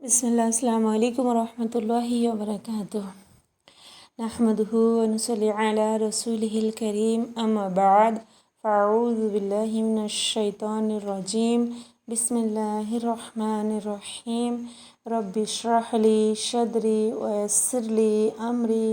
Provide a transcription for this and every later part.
बिस्मिल्लाह अस्सलामु अलैकुम वरहमतुल्लाहि वबरकातुह नहमदुहु व नुसल्ली अला रसूलिहिल करीम अम्मा बाद फ़अऊज़ु बिल्लाहि मिनश शैतानिर रजीम बिस्मिल्लाहिर रहमानिर रहीम रब्बि इश्रह ली सदरी व यस्सिर ली अमरी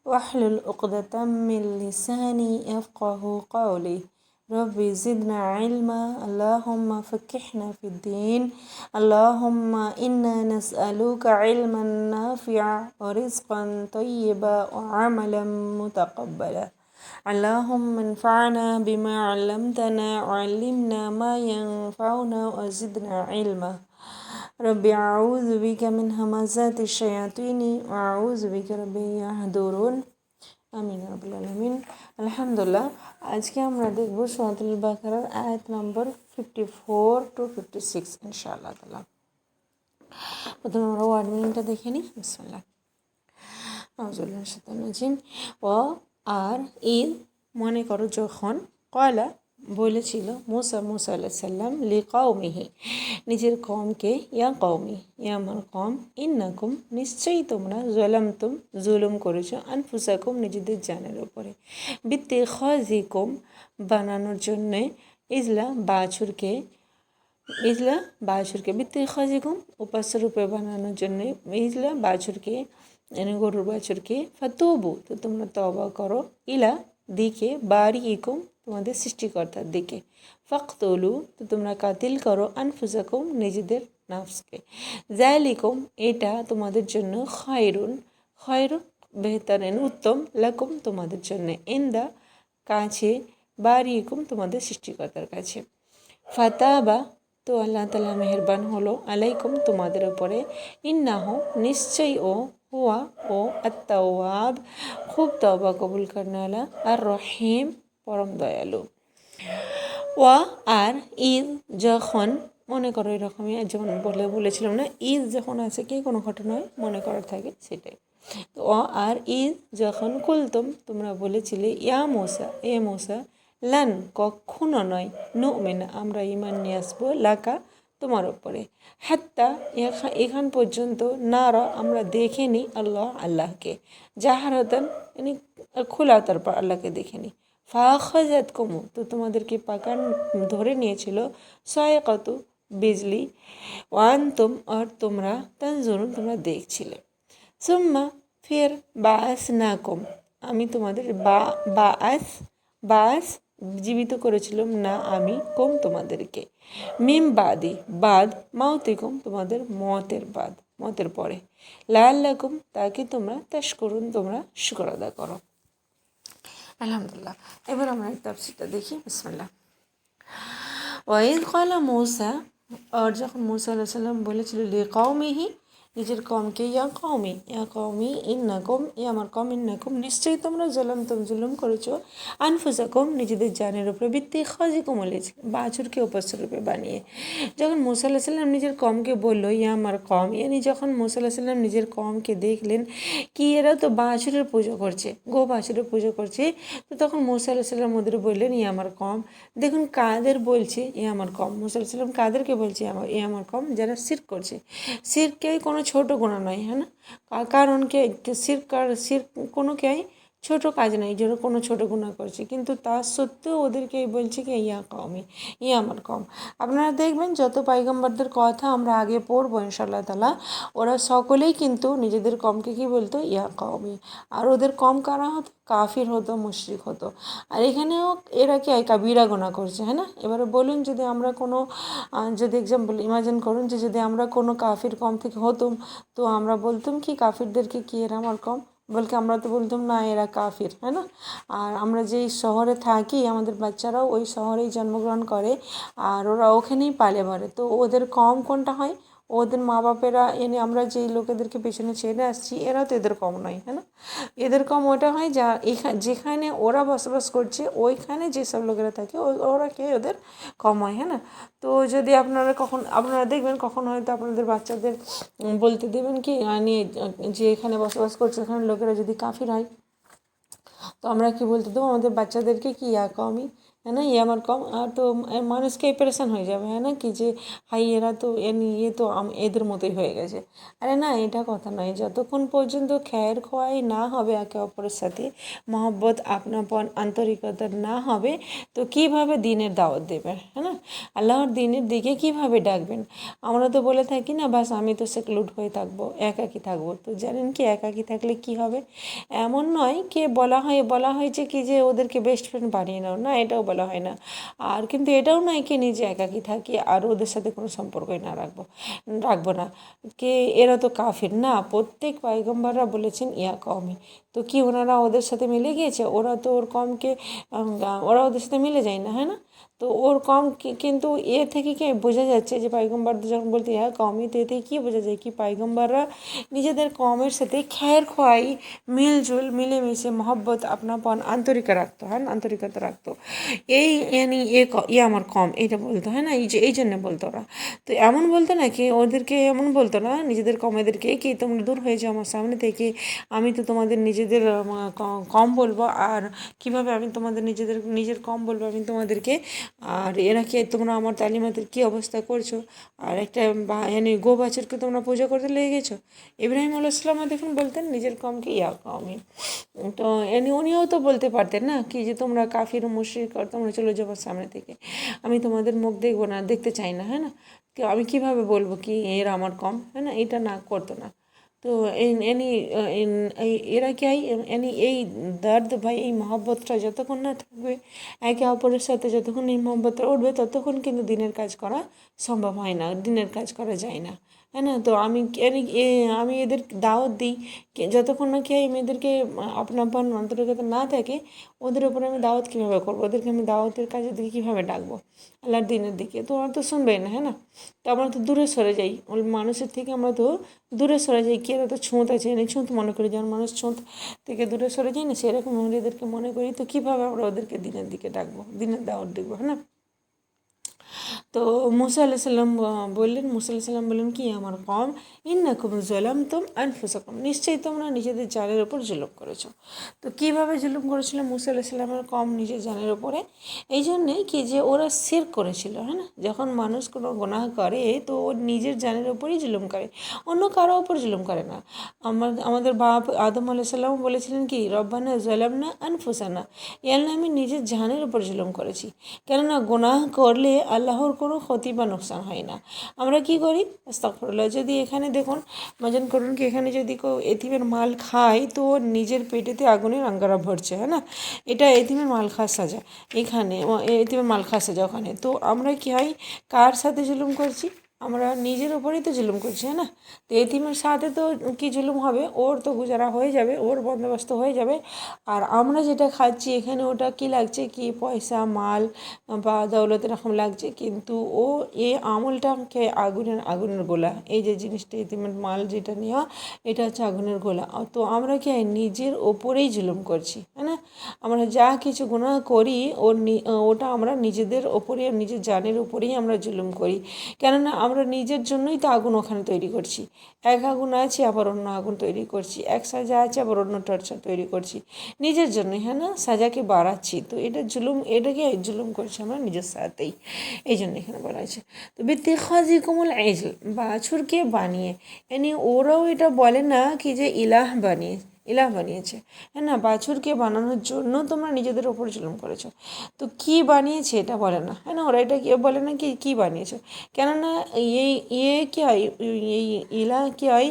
वहलुल उक़दतम मिन लिसानी यफ़क़हू क़ौली रब्बि ज़िदना इल्मा अल्लाहुम्मा फ़क़िहना फ़िद्दीन अल्लाहुम्मा इन्ना नस्अलुका इल्मन नाफ़िअ व रिज़्क़न तय्यिबा व अमलन मुतक़ब्बला अल्लाहुम्मा अन्फ़अना बिमा अल्लमतना व अल्लिमना मा यंफ़अुना व ज़िदना इल्मा रब्बि अऊज़ु बिका मिन हमाज़ातिश शयातीनि व अऊज़ु बिका रब्बि याहदुरुन आमीन या रब्बुल आलामीन। আলহামদুলিল্লাহ, আজকে আমরা দেখব সূরাতুল বাকারার আয়াত নম্বর 54 to 56 ইনশাআল্লাহ তাআলা। প্রথমে আমরা ওয়ার্ড মিনিংটা দেখে নিই। বিসমিল্লাহ। আউযু বিল্লাহি মিনাশ শাইতানির রাজিম। ও আর ঈদ মনে করো যখন কয়লা বলেছিল মুসা আলাইহিস সালাম লিকাওমিহি নিজের কওমকে, ইয়া কওমি, ইয়া আমার কওম, ইন্নাকুম নিশ্চয়ই তোমরা যালামতুম জুলুম করেছো, আনফুসাকুম নিজেদের জানের উপরে, বিত্তিখাযিকুম বানানোর জন্যে, ইজলা বাছুরকে বিত্তিখাযিকুম উপাস্য রূপে বানানোর জন্যে, ইজলা বাছুরকে গরুর বাছুরকে, ফাতুবু তো তোমরা তওবা করো, ইলা দিকে, বারিইকুম তোমাদের সৃষ্টিকর্তার দিকে, ফাকতুলু তো তোমরা কাতিল করো, আনফুসাকুম নিজেদের নাফসকে, যালিকুম এটা তোমাদের জন্য, খায়রুন বেহতারিন উত্তম, লাকুম তোমাদের জন্য, ইনদা কাছে, বারিইকুম তোমাদের সৃষ্টিকর্তার কাছে, ফাতাবা তো আল্লাহ তাআলা মেহেরবান হলো, আলাইকুম তোমাদের উপরে, ইন্নাহু নিশ্চয়ই ও, হুয়া ও, আত-তাওয়াব খুব তওবা কবুল করনেওয়ালা, আর রহিম পরম দয়ালু। ওয়া আর ঈদ যখন মনে করো এরকমই যেমন বলেছিলাম না, ঈদ যখন আছে কি কোনো ঘটনায় মনে করার থাকে সেটাই। ও আর ঈদ যখন কুলতুম তোমরা বলেছিলে, ইয়া মুসা এ মুসা, লান কখনো নয়, নুমিনা আমরা ঈমান নিয়ে আসবো, লাকা তোমার উপরে, হাত্তা এখান পর্যন্ত, নারা আমরা দেখিনি, আল্লাহকে, জাহারাতান মানে খোলা, তারপর আল্লাহকে দেখিনি, ফাখাযাতকুম তো তোমাদেরকে পাকান ধরে নিয়েছিল, সায়কাতু বিজলি, ওয়ান্তুম আর তোমরা, তানজুরুন তোমরা দেখছিলে, সুম্মা ফির বাআসনাকুম আমি তোমাদের বাস জীবিত করেছিলাম না আমি, কুম তোমাদেরকে, মিম বাদি বাদ, মাউতিকুম তোমাদের মতের পরে, লাআল্লাকুম তাকে তোমরা তাশকুরুন তোমরা শুকর আদা করো। আলহামদুলিল্লাহ। এবার আমরা তাফসীরটা দেখি। বিসমিল্লাহ। ওয়াইদ ক্বালা মূসা আর যখন মূসা আলাইহিস সালাম বলেছিল লিকাওমিহি নিজের কওমকে, ইয়া কওমি ইন্নাকুম ইয়া আমার কওম, ইন্নাকুম নিশ্চয়ই তোমরা যালামতুম জুলুম করেছো, আনফুসাকুম নিজেদের জানের উপরে, বিত্তিখাযিকুম বাছুরকে উপাস্য রূপে বানিয়ে। যখন মূসা আলাইহিস সালাম নিজের কওমকে বলল ইয়া আমার কওম, ইয়ানি যখন মূসা আলাইহিস সালাম নিজের কওমকে দেখলেন কি এরা তো বাছুরের পুজো করছে, বাছুরের পুজো করছে, তো তখন মূসা আলাইহিস সালাম ওদের বললেন ইয়া আমার কওম। দেখুন কাদের বলছে ইয়া আমার কওম, মূসা আলাইহিস সালাম কাদেরকে বলছে ইয়া আমার কওম, যারা শিরক করছে। শিরকে কোনো ছোট গুনাহ নয়, হ্যাঁ না, কারণ শিরক কোনো ছোট কাজ নেই, যারা কোনো ছোট গুনাহ করছে, কিন্তু তা সত্ত্বেও ওদেরকে বলছে কি ইয়া কওমি, ইয়া আমার কওম। আপনারা দেখবেন যত পয়গম্বরদের কথা আমরা আগে পড়বো ইনশাআল্লাহ তাআলা, ওরা সকলেই কিন্তু নিজেদের কওমকে কি বলতো, ইয়া কওমি। আর ওদের কওম কারা হতো, কাফির হতো, মুশরিক হতো। আর এখানেও এরা কি কাবিরা গুনাহ করছে, হ্যাঁ না। এবারে বলুন যদি আমরা কোনো যদি এক্সাম্পল ইমাজিন করুন যে যদি আমরা কোনো কাফির কওম থেকে হতুম, তো আমরা বলতাম কি কাফিরদেরকে কি এরা আমার কওম, বলকে আমরা তো বলতাম না এরা কাফির, হ্যাঁ না। আর আমরা যেই শহরে থাকি আমাদের বাচ্চারাও ওই শহরেই জন্মগ্রহণ করে আর ওরা ওখানেই পালে বাড়ে, তো ওদের কওম কোনটা হয়, ওদের মা বাপেরা এনে আমরা যেই লোকেদেরকে পেছনে ছেড়ে আসছি এরা তো এদের কম নয়, হ্যাঁ না। এদের কম ওটা হয় যা যেখানে ওরা বসবাস করছে ওইখানে যেসব লোকেরা থাকে ওরা কে ওদের কম হয়, হ্যাঁ না। তো যদি আপনারা দেখবেন কখন হয়তো আপনাদের বাচ্চাদের বলতে দেবেন কি নিয়ে যে এখানে বসবাস করছে ওখানে লোকেরা যদি কাফির হয়, তো আমরা কি বলতে দেবো আমাদের বাচ্চাদেরকে কি ইয়া কওমি, है ना, ये আমার কম। আর তো মানুষকে প্রেশান হয়ে যাবে, হ্যাঁ না, কি যে হাই এরা তো এ তো এদের মতোই হয়ে গেছে। আরে না, এটা কথা নয়। যতক্ষণ পর্যন্ত খ্যার খোয়াই না হবে একে অপরের সাথে, মহব্বত আপনাপন আন্তরিকতা না হবে, তো কিভাবে দিনের দাওয়াত দেবেন, হ্যাঁ না, আল্লাহর দিনের দিকে কিভাবে ডাকবেন? আমরা তো বলে থাকি না, বাস আমি তো সেক্লুড হয়ে থাকবো, একাকী থাকবো। তো জানেন কি একাকী থাকলে কি হবে? এমন নয় কে বলা হয়েছে কি যে ওদেরকে বেস্ট ফ্রেন্ড বানিয়ে নাও, না, এটাও বলা হয় না। আর কিন্তু এটাও নয় কি নিজে একাকী থাকি আর ওদের সাথে কোনো সম্পর্কই না রাখবো না, কে এরা তো কাফির না। প্রত্যেক পয়গম্বররা বলেছেন ইয়া কওমি। তো কি ওনারা ওদের সাথে মিলে গিয়েছে? ওরা তো ওর কমকে ওরা ওদের সাথে মিলে যায় না, হ্যাঁ না। তো ওর কম কিন্তু এ থেকে কি বোঝা যাচ্ছে যে পয়গম্বরদের যখন বলতে ইয়া কওমি, তো এ থেকে কী বোঝা যায় কি পয়গম্বররা নিজেদের কমের সাথে খ্যার খোয়াই মিলজুল মিলেমিশে মহব্বত আপনাপন আন্তরিকতা রাখতো। এই এ আমার কম এটা বলতো, হ্যাঁ না, এই জন্য বলতো ওরা। তো এমন বলতো না কি ওদেরকে, এমন বলতো না নিজেদের কমেদেরকে কি তোমরা দূর হয়ে যাও আমার সামনে থেকে, আমি তো তোমাদের নিজেদের কম বলবো। আর কিভাবে আমি তোমাদের নিজের কম বলবো আমি তোমাদেরকে? আর এরা কি তোমরা আমার তালিমাতের কী অবস্থা করছো? আর একটা গো বাছুরকে তোমরা পূজা করতে লেগে গেছো। ইব্রাহিম আলাইসাল্লাম দেখুন বলতেন নিজের কমকে ইয়া কওমি। তো উনিও তো বলতে পারতেন না কি যে তোমরা কাফির মুশরিক আর তোমরা চলে যাবার সামনে থেকে, আমি তোমাদের মুখ দেখবো না, দেখতে চাই না, হ্যাঁ না। আমি কিভাবে বলবো কি এরা আমার কম, হ্যাঁ না, এটা না করতো না। তো এরা কি এই দর্দ ভাই, এই মহব্বতটা যতক্ষণ না থাকবে একে অপরের সাথে, যতক্ষণ এই মহব্বতটা উঠবে ততক্ষণ কিন্তু দিনের কাজ করা সম্ভব হয় না, দিনের কাজ করা যায় না, হ্যাঁ না। তো আমি এদের দাওয়াত দিই যতক্ষণ না কি আমি এদেরকে আপন আন্তরিকতা না থাকে, ওদের ওপরে আমি দাওয়াত কীভাবে করবো? ওদেরকে আমি দাওয়াতের কাজের দিকে কীভাবে ডাকবো আল্লাহর দিনের দিকে? তো ওরা তো শুনবেই না, হ্যাঁ না। তো আমরা তো দূরে সরে যাই, মানুষের থেকে আমরা তো দূরে সরে যাই। কি এরা তো ছুঁত আছে, ছুঁত মনে করি, যেমন মানুষ ছুঁত থেকে দূরে সরে যায় না, সেরকম আমরা এদেরকে মনে করি। তো কীভাবে আমরা ওদেরকে দিনের দিকে ডাকবো, দিনের দাওয়াত দেখবো, হ্যাঁ না। তো মুসা আলাইসাল্লাম বললেন কি আমার কম ইন্নাকুম যালামতুম আনফুসাকুম, নিশ্চয়ই তোমরা নিজেদের জানের ওপর জুলুম করেছো। তো কীভাবে জুলুম করেছিল মুসা আলাইসাল্লামের কম নিজের জানের ওপরে? এই জন্যে কি যে ওরা শিরক করেছিল, হ্যাঁ না। যখন মানুষ কোনো গুনাহ করে তো ওর নিজের জানের ওপরই জুলুম করে, অন্য কারো ওপর জুলুম করে না। আমাদের বাপ আদম আলাইসাল্লাম বলেছিলেন কি রব্বানা যালামনা আনফুসানা, ইয়াল্লা আমি নিজের জানের ওপর জুলুম করেছি। কেননা গুনাহ করলে আল্লাহর কোনো ক্ষতি বা নোকসান হয় না। আমরা কি করি? আস্তাগফিরুল্লাহ। যদি এখানে দেখুন, মজান করুন কি এখানে যদি কেউ এতিমের মাল খায় তো ওর নিজের পেটেতে আগুনের আঙ্গারা ভরছে, হ্যাঁ না, এটা এতিমের মাল খাওয়ার সাজা। এখানে এতিমের মাল খাওয়ার সাজা ওখানে। তো আমরা কি হয়, কার সাথে জুলুম করছি? আমরা নিজের ওপরেই তো জুলুম করছি, হ্যাঁ না। তো এতিমের সাথে তো কি জুলুম হবে? ওর তো গুজারা হয়ে যাবে, ওর বন্দোবস্ত হয়ে যাবে। আর আমরা যেটা খাচ্ছি এখানে ওটা কি লাগছে, কি পয়সা মাল বা দৌলত এরকম লাগছে, কিন্তু এ আমলটাকে আগুনের গোলা। এই যে জিনিসটা এতিমের মাল যেটা নেওয়া, এটা হচ্ছে আগুনের গোলা। তো আমরা কি নিজের ওপরেই জুলুম করছি, হ্যাঁ না। আমরা যা কিছু গুনাহ করি ওটা আমরা নিজেদের ওপরে, নিজের জানের উপরেই আমরা জুলুম করি। কেননা আমরা নিজের জন্যই তো আগুন ওখানে তৈরি করছি। এক আগুন আছে আবার অন্য আগুন তৈরি করছি, এক সাজা আছে আবার অন্য টর্চার তৈরি করছি নিজের জন্যই, হ্যাঁ না, সাজাকে বাড়াচ্ছি। তো এটা এটাকে জুলুম করছি আমরা নিজের সাথেই। এই জন্য এখানে বলা হয়েছে। তো বিত্তিখাযিকুমুল ইজল, বাছুরকে বানিয়ে ওরাও এটা বলে না কি যে ইলাহ বানিয়েছে, হ্যাঁ না। বাছুরকে বানানোর জন্য তোমরা নিজেদের ওপর জুলুম করেছো। তো কি বানিয়েছে এটা বলে না, হ্যাঁ না, ওরা এটা বলে না কি বানিয়েছো। কেননা কি হয়, এই ইলাহ কি হয়,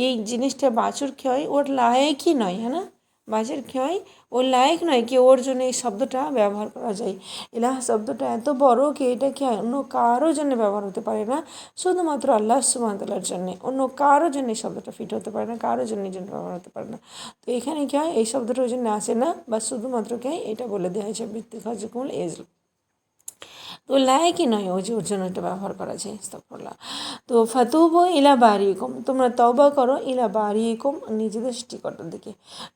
এই জিনিসটা বাছুর কি হয়, ওর লায়েকই নয়, হ্যাঁ না। বাছুর কি হয়, ওর লায়েক নয় কি ওর জন্য এই শব্দটা ব্যবহার করা যায়। ইলাহ শব্দটা এত বড় কি এটা কি অন্য কারোর জন্য ব্যবহার হতে পারে না, শুধুমাত্র আল্লাহ সুবহানাহু ওয়া তাআলার জন্যে। অন্য কারোর জন্য এই শব্দটা ফিট হতে পারে না, কারোর জন্য এই জন্য ব্যবহার হতে পারে না। তো এখানে কি হয়, এই শব্দটা ওই জন্য আসে না, বা শুধুমাত্র কি হয় এটা বলে দেওয়া হয়েছে বিত্তিখাযিকুমুল ইজল। তো লায়কই নয় ওই যে ওর জন্য এটা ব্যবহার করা যায় আস্তাগফিরুল্লাহ। তো ফাতুবু ইলা বারিকুম, তোমরা তওবা করো ইলা বারিকুম, নিজেদের সৃষ্টিকর্তার দিকে।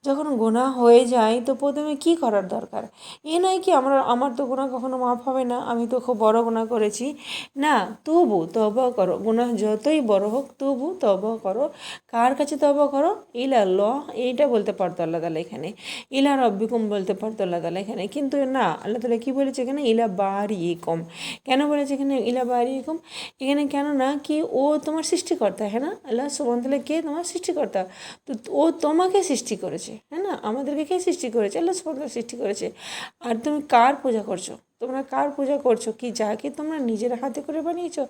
যখন গুনাহ হয়ে যায় তো প্রথমে কি করার দরকার? এ নয় কি আমার তো গুনাহ কখনো মাফ হবে না, আমি তো খুব বড় গুনাহ করেছি। না, তবু তওবা করো, গুনাহ যতই বড় হোক তবু তওবা করো। কার কাছে তওবা করো? ইলাল্লাহ, এইটা বলতে পারতো আল্লাহ তাআলা এখানে। ইলা রব্বিকুম বলতে পারতো আল্লাহ তাআলা এখানে, কিন্তু না, আল্লাহ তাআলা কী বলেছে এখানে? ইলা বারিকুম। কেন বলেছে এখানে ইলা বারিকুম? এখানে কেন না কি ও তোমার সৃষ্টিকর্তা, হ্যাঁ না? আল্লাহ সুবহানাহু ওয়া তাআলা কে? তোমার সৃষ্টিকর্তা। তো ও তোমাকে সৃষ্টি করেছে, হ্যাঁ না? আমাদেরকে কে সৃষ্টি করেছে? আল্লাহ সুবহানাহু ওয়া তাআলা সৃষ্টি করেছে। আর তুমি কার পূজা করছো? তোমরা কার পূজা করছো? কি যাকে তোমরা নিজের হাতে করে বানিয়েছো?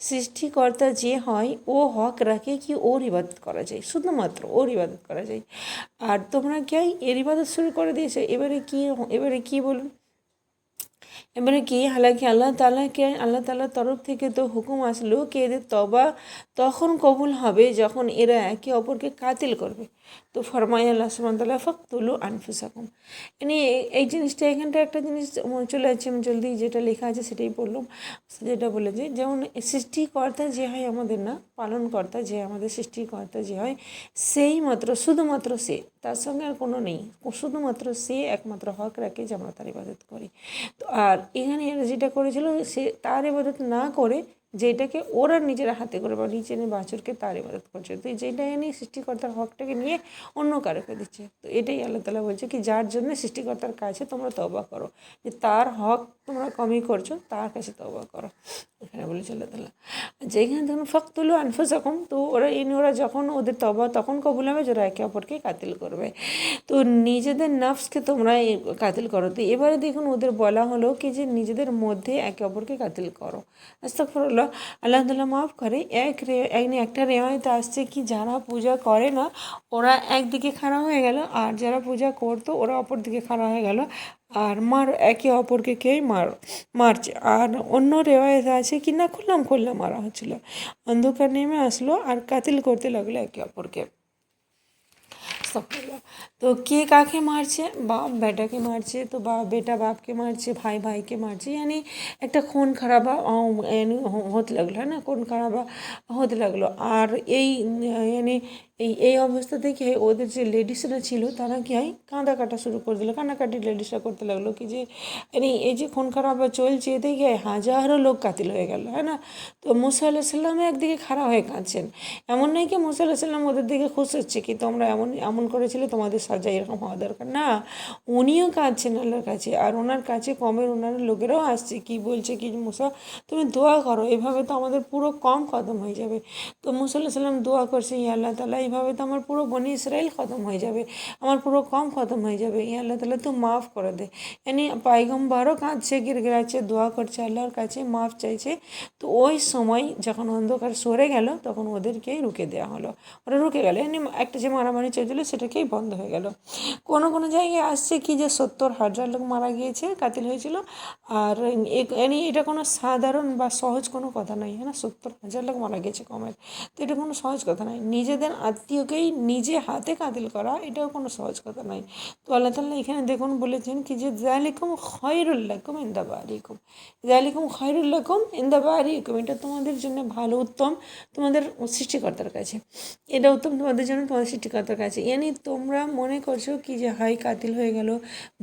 সৃষ্টিকর্তা যে হয় ও হক রাখে কি ওর ইবাদত করা যায়, শুধুমাত্র ওর ইবাদত করা যায়। আর তোমরা কি এর ইবাদত শুরু করে দিয়েছো? এবারে কি বলুন? এবারে কি, হালাকি আল্লাহ তাআলার তরফ থেকে তো হুকুম আসলো কি এদের তওবা তখন কবুল হবে যখন এরা একে অপরকে কাতিল করবে। তো ফরমায় আল্লাহ সুবহানাহু ওয়া তাআলা ফাকতুলু আনফুসাকুম। মানে এই জিনিসটা এখানটা একটা জিনিস চলে যাচ্ছে, আমি জলদি যেটা লেখা আছে সেটাই বললাম। যেটা বলেছে যেমন সৃষ্টিকর্তা যে হয় আমাদের, না পালনকর্তা যে আমাদের সৃষ্টিকর্তা যে হয়, সেই মাত্র শুধুমাত্র সে, তার সঙ্গে আর কোনো নেই, শুধুমাত্র সে একমাত্র হক রাখে যে আমরা তার ইবাদত করি। তো আর এখানে এরা যেটা করেছিল সে তার ইবাদত না করে যেটাকে ওরা নিজেরা হাতে করে বা নিচে এনে বাছুরকে তার ইবাদত করছে, তো যেটা এনে সৃষ্টিকর্তার হকটাকে নিয়ে অন্য কারোকে দিচ্ছে। তো এটাই আল্লাহ তাআলা বলছে কি যার জন্য সৃষ্টিকর্তার কাছে তোমরা তওবা করো, যে তার হক তোমরা কমই করছো, তার কাছে তওবা করো, এখানে বলেছে আল্লাহ তাআলা। যেখানে ধরুন ফাকতুলু আনফুসাকুম, তো ওরা যখন ওদের তওবা তখন কবুল হবে যারা একে অপরকে কাতিল করবে। তো নিজেদের নফসকে তোমরা কাতিল করো। তো এবারে দেখুন ওদের বলা হলো কি যে নিজেদের মধ্যে একে অপরকে কাতিল করো। আস্তাগফিরুল্লাহ, আল্লাহ তাআলা মাফ করে। একটা রেওয়ায়তে আসছে কি যারা পূজা করে না ওরা একদিকে খাড়া হয়ে গেল, আর যারা পূজা করতো ওরা অপর দিকে খাড়া হয়ে গেল, আর একে অপরকে মারছে। আর অন্য রেওয়ায়তে আছে কি না খুল্লাম মারা হচ্ছিল, অন্ধকার নেমে আসলো আর কাতিল করতে লাগলো একে অপরকে। তো কে কাকে মারছে? বাপ বেটাকে মারছে, তো বেটা বাপকে মারছে, ভাই ভাইকে মারছে, यानी একটা খুন খারাপা यानी হতে লাগলো, হ্যাঁ না? খুন খারাপা হতে লাগলো। আর यानी এই অবস্থা থেকে ওদের যে লেডিসরা ছিল তারা কি হয় কাঁটা শুরু করে দিল, কান্নাকাটি লেডিসরা করতে লাগলো কি যে এই যে খুন খারাপা চলছে এতে গিয়ে হাজারো লোক কাতিল হয়ে গেল, হ্যাঁ না? তো মুসা আলাইহিস সালাম একদিকে খাড়া হয়ে কাঁদছেন। এমন নয় কি মুসা আলাইহিস সালাম ওদের দিকে খুশ হচ্ছে কি তোমরা এমন করেছিলে, তোমাদের সাজা এরকম হওয়া দরকার না, উনিও কাঁদছেন আল্লাহর কাছে। আর ওনার কাছে ওনার লোকেরাও আসছে কি বলছে কি মুসা তুমি দোয়া করো, এভাবে তো আমাদের পুরো কম খতম হয়ে যাবে। তো মুসা আলাইহিস সালাম দোয়া করছে ইয়া আল্লাহ তাআলা এইভাবে তো আমার পুরো বনি ইসরাইল খতম হয়ে যাবে, আমার পুরো কম খতম হয়ে যাবে, ইয়া আল্লাহ তাআলা তো মাফ করে দে। यानी পায়গম্বরও কাঁদছে, গিড়গিড়াচ্ছে, দোয়া করছে আল্লাহর কাছে, মাফ চাইছে। তো ওই সময় যখন অন্ধকার সরে গেল তখন ওদেরকেই রুকে দেওয়া হলো, ওরা রুকে গেল, यानी একটা যে মারামারি চলছিল সেটাকেই বন্ধ হয়ে গেল। কোনো জায়গায় আসছে কি যে 70,000 লোক মারা গিয়েছে, কাতিল হয়েছিল। আর यानी এটা কোনো সাধারণ বা সহজ কোনো কথা নয়, হ্যাঁ না? 70,000 লোক মারা গিয়েছে কমের, তো এটা কোনো সহজ কথা নয়। নিজেদের আত্মীয়কেই নিজে হাতে কাতিল করা এটাও কোনো সহজ কথা নয়। তো আল্লাহ তাআলা এখানে দেখুন বলেছেন কি যে যালিকুম খায়রুল লাকুম ইনদা বারিকুম, যালিকুম খায়রুল লাকুম ইনদা বারিকুম, এটা তোমাদের জন্য ভালো, উত্তম তোমাদের সৃষ্টিকর্তার কাছে, এটা উত্তম তোমাদের জন্য তোমাদের সৃষ্টিকর্তার কাছে। यानी তোমরা মনে করছো কি যে হাই কাতিল হয়ে গেল,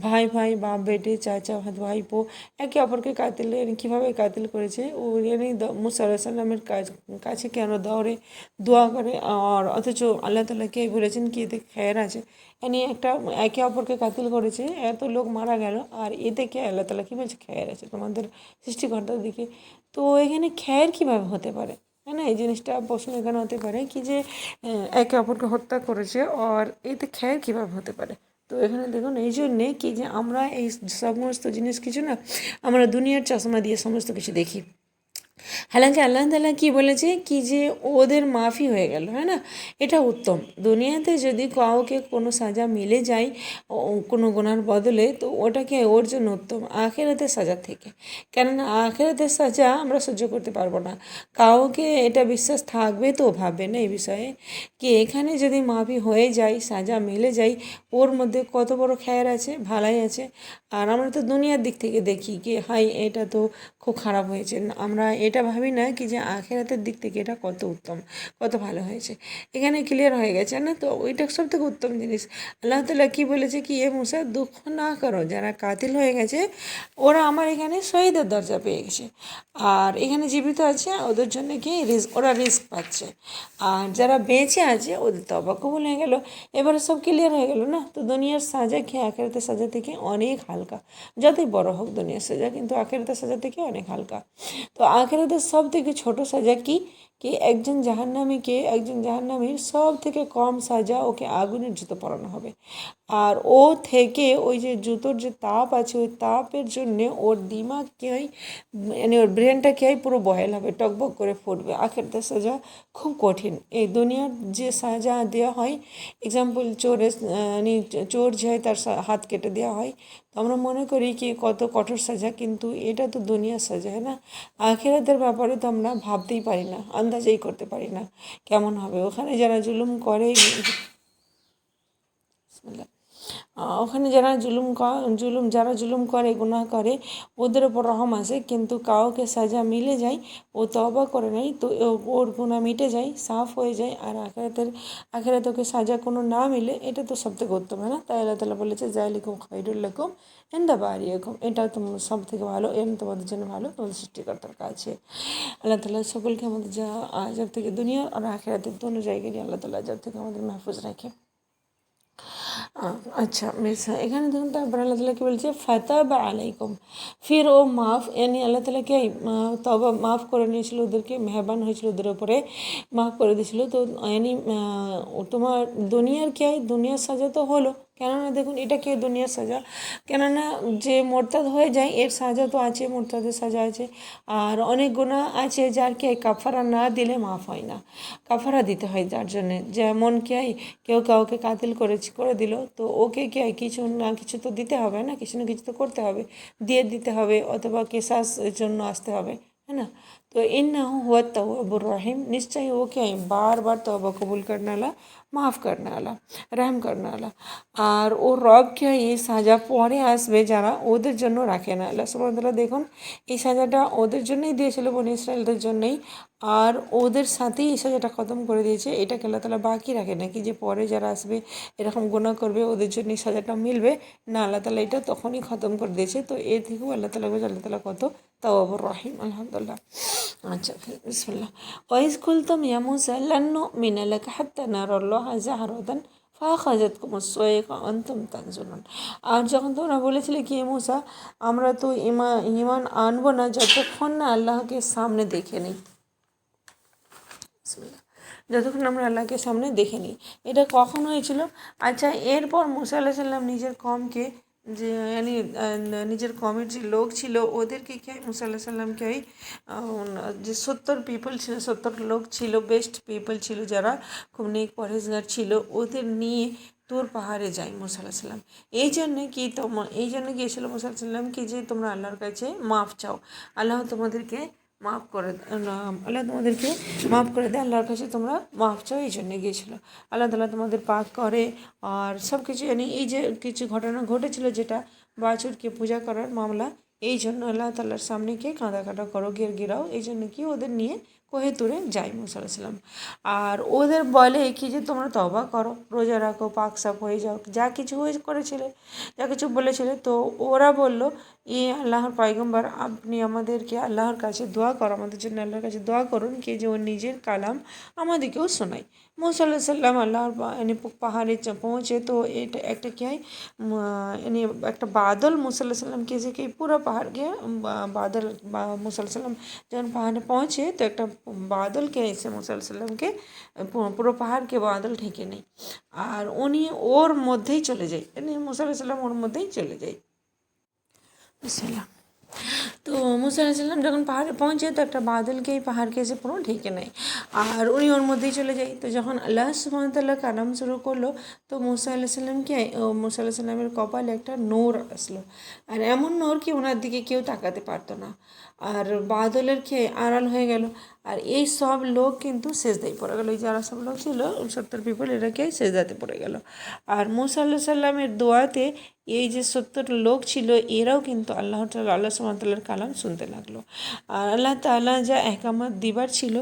ভাই ভাই বাপ বেটে চাচা ভাইপো একে অপরকে কাতিল, কীভাবে কাতিল করেছে ও, यानी মুসা আলাইহিস সালামের কাছে কেন দৌড়ে দোয়া করে, আর অথচ আল্লাহ তাআলাকে বলেছেন কি এতে খৈর আছে। यानी একটা একে অপরকে কাতিল করেছে, এত লোক মারা গেল, আর এতে কে আল্লাহ তাআলা কী বলছে খৈর আছে তোমাদের সৃষ্টিকর্তার দিকে। তো এখানে খৈর কীভাবে হতে পারে, হ্যাঁ না? এই জিনিসটা প্রশ্ন এখানে হতে পারে কি যে একে অপরকে হত্যা করেছে আর এতে খৈর কীভাবে হতে পারে। তো এখানে দেখুন এই জন্যে কি যে আমরা এই সমস্ত জিনিস কিছু না আমরা দুনিয়ার চশমা দিয়ে সমস্ত কিছু দেখি। হালাকি আল্লাহ তাআলা কি বলেছে কি যে ওদের মাফি হয়ে গেল, হ্যাঁ না, এটা উত্তম। দুনিয়াতে যদি কাউকে কোনো সাজা মিলে যায় কোনো গুনার বদলে, তো ওটাকে ওর জন্য উত্তম আখেরাতের সাজা থেকে। কেননা আখেরাতের সাজা আমরা সহ্য করতে পারবো না। কাউকে এটা বিশ্বাস থাকবে তো ভাববে না এই বিষয়ে কি এখানে যদি মাফি হয়ে যায়, সাজা মিলে যায়, ওর মধ্যে কত বড় খ্যার আছে, ভালাই আছে। আর আমরা তো দুনিয়ার দিক থেকে দেখি কি হাই এটা তো খুব খারাপ হয়েছে, আমরা এটা ভাবি না কি যে আখেরাতের দিক থেকে এটা কত উত্তম, কত ভালো হয়েছে। এখানে ক্লিয়ার হয়ে গেছে না, তো ওইটা সব থেকে উত্তম জিনিস। আল্লাহ তাআলা কী বলেছে কি এ মুসা দুঃখ না করো, যারা কাতিল হয়ে গেছে ওরা আমার এখানে শহীদের দরজা পেয়ে গেছে, আর এখানে জীবিত আছে ওদের জন্য কি ওরা রিস্ক পাচ্ছে, আর যারা বেঁচে আছে ওদের তওবা কবুল হয়ে গেল। এবারে সব ক্লিয়ার হয়ে গেল না, তো দুনিয়ার সাজা কি আখেরাতের সাজা থেকে অনেক হালকা। যতই বড় হোক দুনিয়ার সাজা, কিন্তু আখেরাতের সাজা থেকে অনেক হালকা। তো আখেরাতের সব থেকে ছোটো সাজা কি কি একজন জাহান্নামীর সব থেকে কম সাজা ওকে আগুনের জুতো পরানো হবে। আর ও থেকে ওই যে জুতোর যে তাপ আছে, ওই তাপের জন্যে ওর দিমাগ কী হয়, মানে ওর ব্রেনটা কী হয়, পুরো বয়েল হবে, টকবক করে ফুটবে। আখেরাতের সাজা খুব কঠিন। এই দুনিয়ার যে সাজা দেওয়া হয়, এক্সাম্পল মানে চোর যে হয় তার হাত কেটে দেওয়া হয়, তো আমরা মনে করি কি কত কঠোর সাজা, কিন্তু এটা তো দুনিয়ার সাজা, হ্যাঁ না। আখেরাতের ব্যাপারে তো আমরা ভাবতেই পারি না, আন্দাজেই করতে পারি না কেমন হবে। ওখানে যারা জুলুম করে, ওখানে যারা জুলুম করে, গুনাহ করে, ওদের ওপর রহম আসে, কিন্তু কাউকে সাজা মিলে যায়, ও তওবা করে নেয়, তো ওর গুনাহ মিটে যায়, সাফ হয়ে যায়। আর আখেরাতে ওকে সাজা কোনো না মিলে, এটা তো সব থেকে উত্তম, হয় না। তাই আল্লাহ তাআলা বলেছে যালিকুম খায়রুল লাকুম ইনদা বারিয়াকুম, এটা তোমার সব থেকে ভালো, তোমাদের জন্য ভালো তোমাদের সৃষ্টিকর্তার কাছে। আল্লাহ তাআলা সকলকে আমাদের যা আযাব থেকে দুনিয়া আর আখেরাতের দোনো জায়গায় আল্লাহ তাআলা আযাব থেকে আমাদের মাহফুজ রাখে। अच्छा বেশ, এখানে দেখুন তারপর আল্লাহ তাআলা কি বলছে ফাতাবা আলাইকুম, ফির ও মাফ, यानी আল্লাহ তাআলা কি তওবা মাফ করে নিয়েছিল ওদেরকে, মেহরবান হয়েছিল ওদের উপরে, মাফ করে দিয়েছিল। তো यानी তোমার দুনিয়ার কি দুনিয়ার সাজা তো হলো, কেননা দেখুন এটা কি দুনিয়ার সাজা, কেননা যে মোরতাদ হয়ে যায় এর সাজা তো আছে, মোরতাদের সাজা আছে। আর অনেক গুনাহ আছে যার কি কাফারা না দিলে মাফ হয় না, কাফারা দিতে হয় যার জন্যে। যেমন কি কেউ কাউকে কাতিল করে দিল, তো ওকে কি কিছু না কিছু তো দিতে হবে না, কিছু না কিছু তো করতে হবে, দিয়ে দিতে হবে, অথবা কেসাসের জন্য আসতে হবে, है ना। तो इन्नहु हुवा तव्वाबुर रहीम, निश्चय वो क्या है बार बार तौबा कबूल करने वाला, মাফ करने वाला, रहम करने वाला। আর ও রব কি হয় এই সাজা পরে আসবে যারা ওদের জন্য রাখে না। আল্লাহ সুবহানাহু ওয়া তাআলা দেখুন এই সাজাটা ওদের জন্যই দিয়েছিল, বনি ইসরায়েলদের জন্যই, আর ওদের সাথেই এই সাজাটা খতম করে দিয়েছে। এটাকে আল্লাহ তাআলা বাকি রাখে নাকি যে পরে যারা আসবে এরকম গুনাহ করবে ওদের জন্য এই সাজাটা মিলবে না, আল্লাহ তাআলা এটা তখনই খতম করে দিয়েছে। তো এর থেকেও আল্লাহ তাআলা বলছে আল্লাহ তাআলা কত তাওয়াবুর রহিম। আলহামদুলিল্লাহ। আচ্ছা বিসমিল্লাহ। ওয়াইজ কুলতুম ইয়া মূসা লান নুমিনা লাকা হাত্তা নারাল্লাহা জাহরাতান ফাআখাযাতকুম আস-সাইকা ওয়া আনতুম তানজুরুন। আর যখন তোমরা বলেছিলে কি মূসা আমরা তো ঈমান আনবো না যতক্ষণ না আল্লাহকে সামনে দেখে নিই, যতক্ষণ আমরা আল্লাহকে সামনে দেখে নিই। এটা কখন হয়েছিল? আচ্ছা, এরপর মূসা আলাইহিস সালাম নিজের কমকে যে নিজের কমের যে লোক ছিল ওদেরকে কি মূসা আলাইহিস সালামকে যে 70 পিপল ছিল, 70 লোক ছিল, বেস্ট পিপল ছিল যারা খুব নেক পরহেজগার ছিল, ওদের নিয়ে তুর পাহাড়ে যায় মূসা আলাইহিস সালাম। এই জন্য গিয়েছিল মূসা আলাইহিস সালাম কি যে তোমরা আল্লাহর কাছে মাফ চাও, আল্লাহ তোমাদেরকে মাফ করে আল্লাহ তোমাদেরকে মাফ করে দেয়, আল্লাহর কাছে তোমরা মাফ চাও, এই জন্যে গিয়েছিলো। আল্লাহ তাআলা তোমাদের পাক করে আর সব কিছু, এই যে কিছু ঘটনা ঘটেছিল যেটা বাছুরকে পূজা করার মামলা, এই জন্য আল্লাহ তাআলার সামনে কে কাঁদা করো গিরাও, এই জন্য কি ওদের নিয়ে কোহে তুরে যায় মূসা আলাইহিস সালাম। আর ওদের বলে কি যে তোমরা তওবা করো, রোজা রাখো, পাক সাফ হয়ে যাও, যা কিছু যা কিছু বলেছিলে। তো ওরা বলল আল্লাহর পয়গম্বর আপনি আমাদেরকে আল্লাহর কাছে দোয়া করো, আমাদের জন্য আল্লাহর কাছে দোয়া করুন কি যে ও নিজের কালাম আমাদেরকেও শোনায়। মূসা আলাইহিস সালাম আল্লাহর পাহাড়ে পৌঁছে, তো এটা একটা কী হয় একটা বাদল মূসা আলাইহিস সালামকে যে কি পুরো পাহাড়কে বাদল মূসা আলাইহিস সালাম যখন পাহাড়ে পৌঁছে, তো একটা বাদলকে এসে মূসা আলাইহিস সালামকে পুরো পাহাড়কে বাদল ঢেকে নেয়, আর উনি ওর মধ্যেই চলে যায়, মূসা আলাইহিস সালাম ওর মধ্যেই চলে যায়। বিসমিল্লাহ। তো মুসা আলাইসাল্লাম যখন পাহাড়ে পৌঁছে তো একটা বাদলকে এই পাহাড়কে এসে পুরো ঢেকে নেয় আর উনি ওর মধ্যেই চলে যায়। তো যখন আল্লাহ সুবহানাহু ওয়া তাআলা কালাম শুরু করলো তো মুসা আলাইসাল্লামকে মুসা আলাইসাল্লামের কপালে একটা নূর আসলো, আর এমন নূর কি ওনার দিকে কেউ তাকাতে পারতো না, আর বাদলের খেয়ে আড়াল হয়ে গেল। আর এই সব লোক কিন্তু সেজদায় পড়ে গেল, এই যারা সব লোক ছিল 70 পিপল এরাকে সেজদাতে পড়ে গেল। আর মুসা আল্লাহ সাল্লামের দোয়াতে এই যে 70 লোক ছিল এরাও কিন্তু আল্লাহ সুবহানাহু ওয়া তাআলার কালাম শুনতে লাগলো। আর আল্লাহ তাআলা যা একামত দিবার ছিল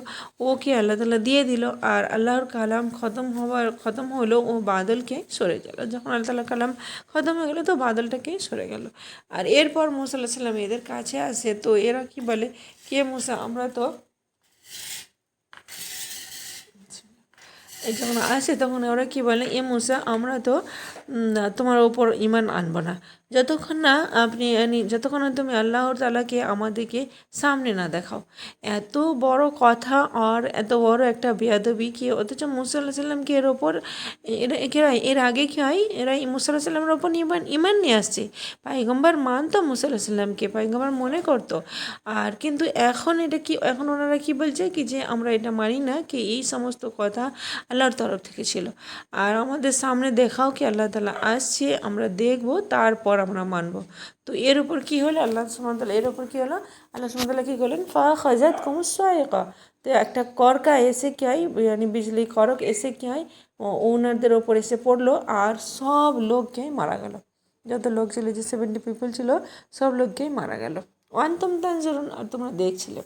ওকে আল্লাহ তাআলা দিয়ে দিল, আর আল্লাহর কালাম খতম হলো ও বাদলকে সরে গেল। যখন আল্লাহ তাআলার কালাম খতম হয়ে গেলো তো বাদলটাকে সরে গেল। আর এরপর মুসা আলাইহিস সালাম এদের কাছে আসে, তো এরা কি বলে, কে মুসা আমরা তো এই যখন আসে তখন ওরা কী বলে, এ মুসা আমরা তো তোমার ওপর ঈমান আনবো না যতক্ষণ না যতক্ষণ না তুমি আল্লাহর তাআলাকে আমাদেরকে সামনে না দেখাও। এত বড় কথা আর এত বড় একটা বেয়াদবি কি, অথচ মুসা আলাইহিস সালামকে এর ওপর এর আগে কি হয়, এরা মুসা আলাইহিস সালামের ওপর ঈমান নিয়ে আসছে, পায়গম্বর মানতো মুসা আলাইহিস সালামকে, পায়গম্বর মনে করতো। আর কিন্তু এখন এখন ওনারা কি বলছে কি যে আমরা এটা মানি না, কি এই সমস্ত কথা আল্লাহর তরফ থেকে ছিল, আর আমাদের সামনে দেখাও কি আল্লাহ তাআলা আসছে, আমরা দেখব তারপর আমরা মানব। তো এর উপর কি হলো আল্লাহ সুবহানাহু ওয়া তাআলা আল্লাহ সুবহানাহু ওয়া তাআলা কি করলেন, ফাখাযাতকুমুস সাইকা, তো একটা করকা এসে কি হয়, বিজলি করক এসে কি হয় ওনাদের ওপর এসে পড়লো, আর সব লোককে মারা গেল। যত লোক ছিল, যে 70 পিপল ছিল সব লোককেই মারা গেল। ওয়ান্তুম তানজুরুন, আর তোমরা দেখছিলে।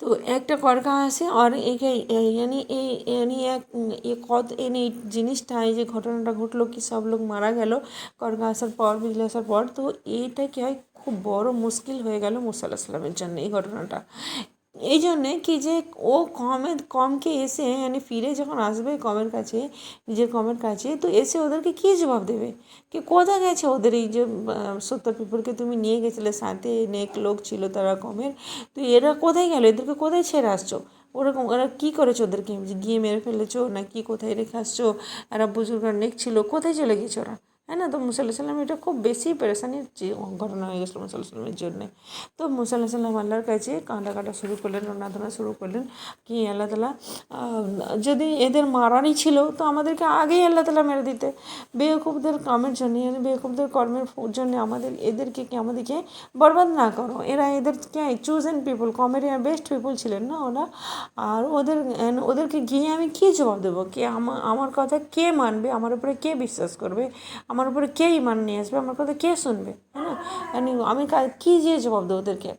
তো একটা করকা আসে আর এই জিনিসটা, এই যে ঘটনাটা ঘটলো কি সব লোক মারা গেল করকা আসার পর, বিজলি আসার পর, তো এইটা কি হয় খুব বড় মুশকিল হয়ে গেল মুসা আলাইহিস সালামের জন্য এই ঘটনাটা। এই জন্যে কি যে ও কমকে এসে ফিরে যখন আসবে কমের কাছে, নিজের কমের কাছে, তো এসে ওদেরকে কী জবাব দেবে, কি কোথায় গেছে ওদের এই যে 70 পিপলকে তুমি নিয়ে গেছিলে, সাথে অনেক লোক ছিল তারা কমের, তো এরা কোথায় গেল, এদেরকে কোথায় ছেড়ে আসছো, ওরকম ওরা কী করেছো, ওদেরকে গিয়ে মেরে ফেলেছো নাকি কোথায় রেখে আসছো, এরা বুজুর্গ অনেক ছিল, কোথায় চলে গেছো ওরা, হ্যাঁ না। তো মুসা আলাইহিস সালাম এটা খুব বেশি পেরেশানির ঘটনা হয়ে গেছিলো মুসা আলাইহিস সালামের জন্যে। তো মুসা আলাইহিস সালাম আল্লাহর কাছে কাঁটা শুরু করলেন, রোনাধনা শুরু করলেন কি আল্লাহ তাআলা যদি এদের মারানি ছিল তো আমাদেরকে আগেই আল্লাহ তাআলা মেরে দিতে, বেওকুফদের কামের জন্য, বেওকুফদের কর্মের জন্য আমাদেরকে বরবাদ না করো। এদের চুজেন পিপল, কমের বেস্ট পিপল ছিলেন না ওরা, আর ওদেরকে গিয়ে আমি কী জবাব দেবো, কে আমার কথা কে মানবে, আমার উপরে কে বিশ্বাস করবে, আমার উপরে কে ঈমান নিয়ে আসবে, আমার কথা কে শুনবে, হ্যাঁ না, আমি কী দিয়ে জবাব দেবো ওদেরকে।